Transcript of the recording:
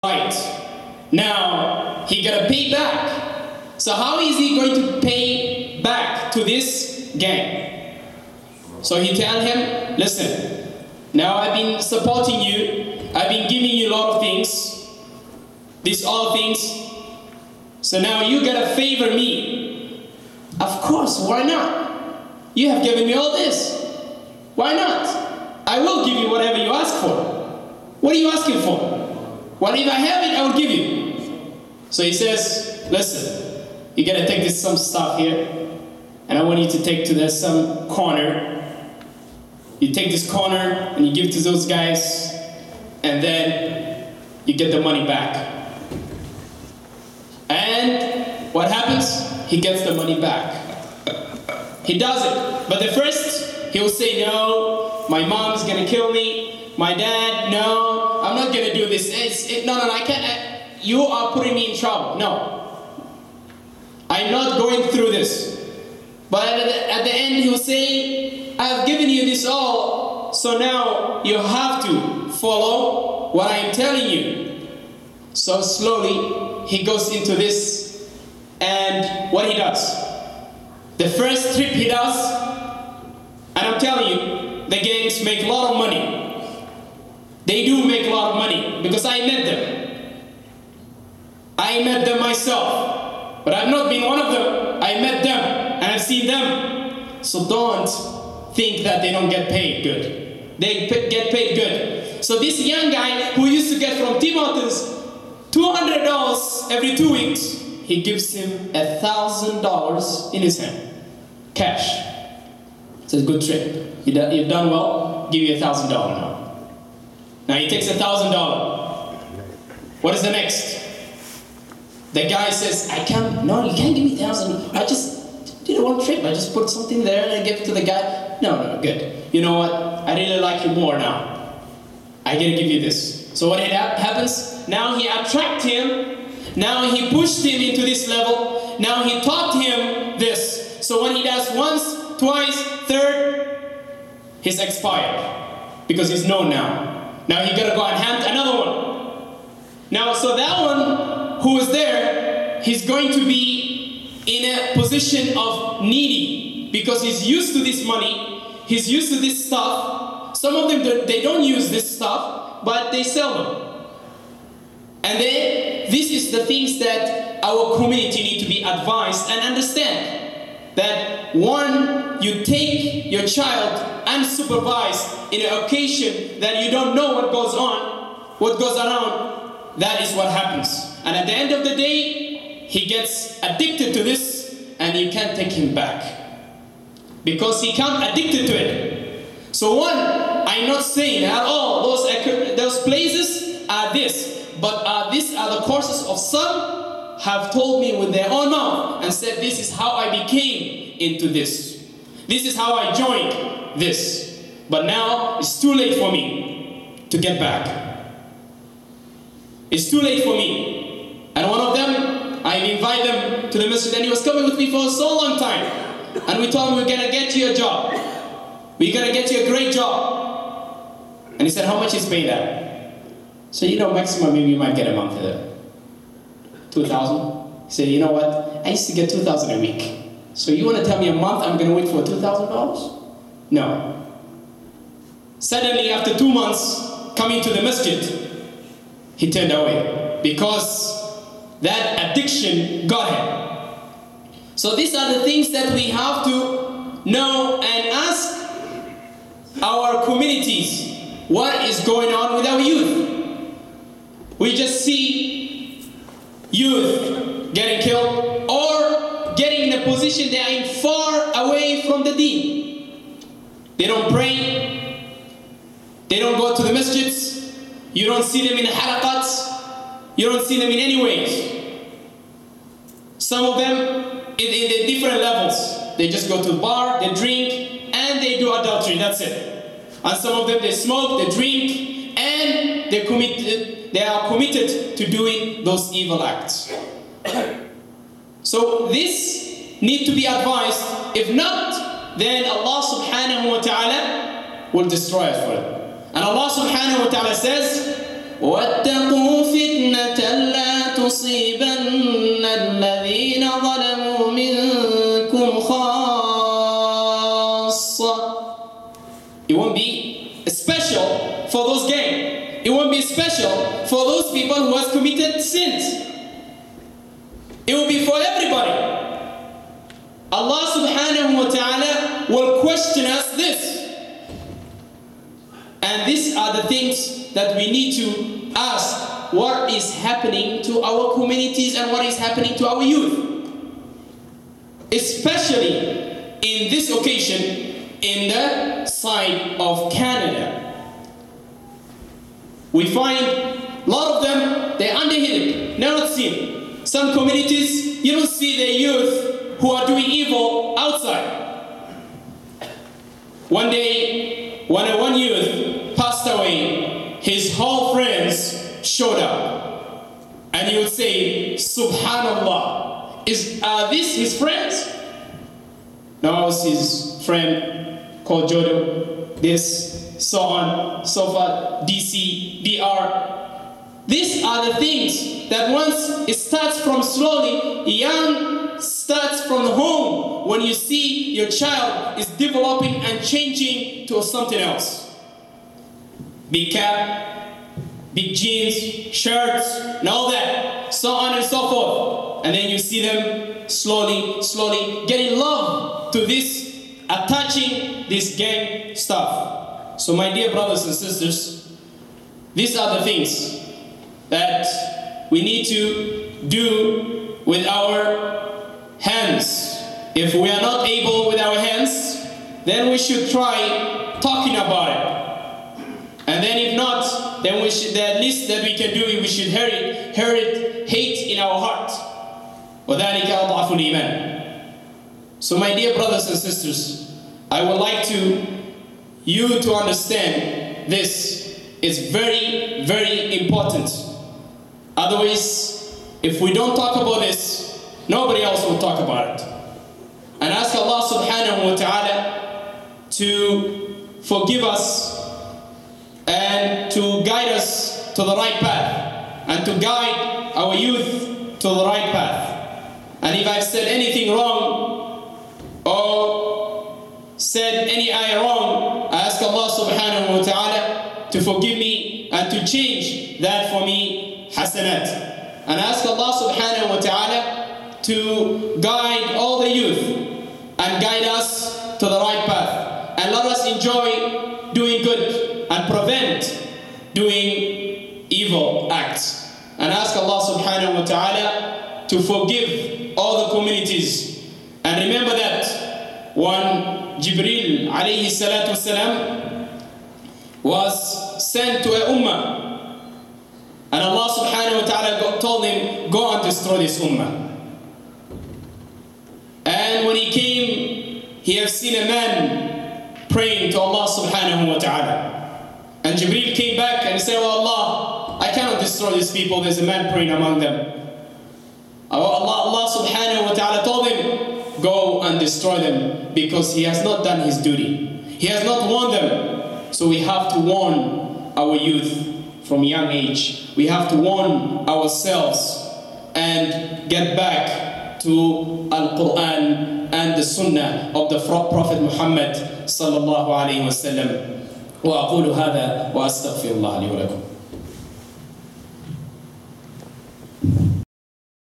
right. Now, he gotta pay back. So how is he going to pay back to this gang? So he tell him, listen, now I've been supporting you, I've been giving you a lot of things, these all things, so now you gotta favor me. Of course, why not? You have given me all this. Why not? I will give you whatever you ask for. What are you asking for? Well, if I have it, I will give you. So he says, listen, you gotta take this some stuff here, and I want you to take to this some corner. You take this corner and you give it to those guys, and then you get the money back. And what happens? He gets the money back. He does it, but the first he will say, no, my mom's gonna kill me. My dad, no, I'm not gonna do this. No, I can't. You are putting me in trouble. No, I'm not going through this. But at the end, he will say, I have given you this all, so now you have to follow what I am telling you. So slowly, he goes into this, and what he does? The first trip he does, and I'm telling you, the gangs make a lot of money. They do make a lot of money, because I met them. I met them myself, but I've not been one of them. I met them, and I've seen them. So don't think that they don't get paid good. They get paid good. So this young guy who used to get from Tim Hortons $200 every 2 weeks, he gives him $1,000 in his hand, cash. It's a good trip. You've done well. Give you $1,000 now. Now he takes $1,000. What is the next? The guy says, no, you can't give me $1,000. I just did one trip. I just put something there and I give it to the guy. No, good. You know what? I really like you more now. I gotta give you this. So what happens? Now he attracted him. Now he pushed him into this level. Now he taught him this. So when he does once, twice, third, he's expired. Because he's known now. Now he gotta go and hunt another one. Now, so that one who is there, he's going to be in a position of needy because he's used to this money, he's used to this stuff. Some of them, they don't use this stuff, but they sell them. And then, this is the things that our community need to be advised and understand. That one, you take your child unsupervised in an occasion that you don't know what goes on, what goes around, that is what happens. And at the end of the day, he gets addicted to this and you can't take him back. Because he can't addicted to it. So one, I'm not saying at all those places are this, but these are the courses of some have told me with their own mouth and said this is how I became into this. This is how I joined this. But now it's too late for me to get back. It's too late for me. And one of them, I invite them to the masjid and he was coming with me for so long time. And we told him we're gonna get you a job. We're gonna get you a great job. And he said, how much is paid at? So maximum maybe you might get a month there. 2,000. He said, you know what? I used to get 2,000 a week. So you want to tell me a month I'm going to wait for $2,000? No. Suddenly, after 2 months, coming to the masjid, he turned away because that addiction got him. So these are the things that we have to know and ask our communities. What is going on with our youth? We just see youth getting killed or getting in a position they are far away from the deen. They don't pray. They don't go to the masjids. You don't see them in the halaqats. You don't see them in any ways. Some of them in the different levels. They just go to the bar, they drink, and they do adultery. That's it. And some of them they smoke, they drink, and they are committed to doing those evil acts. So this need to be advised. If not, then Allah subhanahu wa ta'ala will destroy us for it. And Allah subhanahu wa ta'ala says, وَاتَّقُوا فِتْنَةً لَا تُصِيبَنَّ الَّذِينَ ظَلَمُوا مِنكُمْ خَاصَّةً. It won't be special for those gangs. It won't be special for those people who has committed sins. It will be for everybody. Allah subhanahu wa ta'ala will question us this. And these are the things that we need to ask. What is happening to our communities and what is happening to our youth? Especially in this occasion in the side of Canada. We find a lot of them, they're underhidden, they're not seen. Some communities, you don't see the youth who are doing evil outside. One day, when one youth passed away, his whole friends showed up. And he would say, Subhanallah, are these his friends? No, I was his friend called Jodo, this, so on, so forth, DC, DR. These are the things that once it starts from slowly, young starts from the home. When you see your child is developing and changing to something else. Big cap, big jeans, shirts, and all that, so on and so forth. And then you see them slowly getting love to this, attaching this gang stuff. So my dear brothers and sisters, these are the things that we need to do with our hands. If we are not able with our hands, then we should try talking about it. And then if not, then we should, the least that we can do is we should hear it, hate in our heart. وَذَلِكَ أَضْعَفُ الْإِيمَانِ. So my dear brothers and sisters, I would like you to understand this is very, very important. Otherwise, if we don't talk about this, nobody else will talk about it. And ask Allah subhanahu wa ta'ala to forgive us and to guide us to the right path and to guide our youth to the right path. And if I've said anything wrong or said any ayah wrong, I ask Allah subhanahu wa ta'ala to forgive me and to change that for me, hasanat. And ask Allah subhanahu wa ta'ala to guide all the youth and guide us to the right path. And let us enjoy doing good and prevent doing evil acts. And ask Allah subhanahu wa ta'ala to forgive all the communities. And remember that when Jibril alayhi salatu wasalam was sent to a ummah, and Allah subhanahu wa ta'ala told him, go and destroy this ummah. And when he came, he has seen a man praying to Allah subhanahu wa ta'ala. And Jibril came back and said, oh Allah, I cannot destroy these people, there's a man praying among them. Allah subhanahu wa ta'ala told him, go and destroy them, because he has not done his duty. He has not warned them. So we have to warn our youth from young age. We have to warn ourselves and get back to Al-Quran and the Sunnah of the Prophet Muhammad sallallahu alayhi wa sallam. وأقول هذا وأستغفر الله لي ولكم.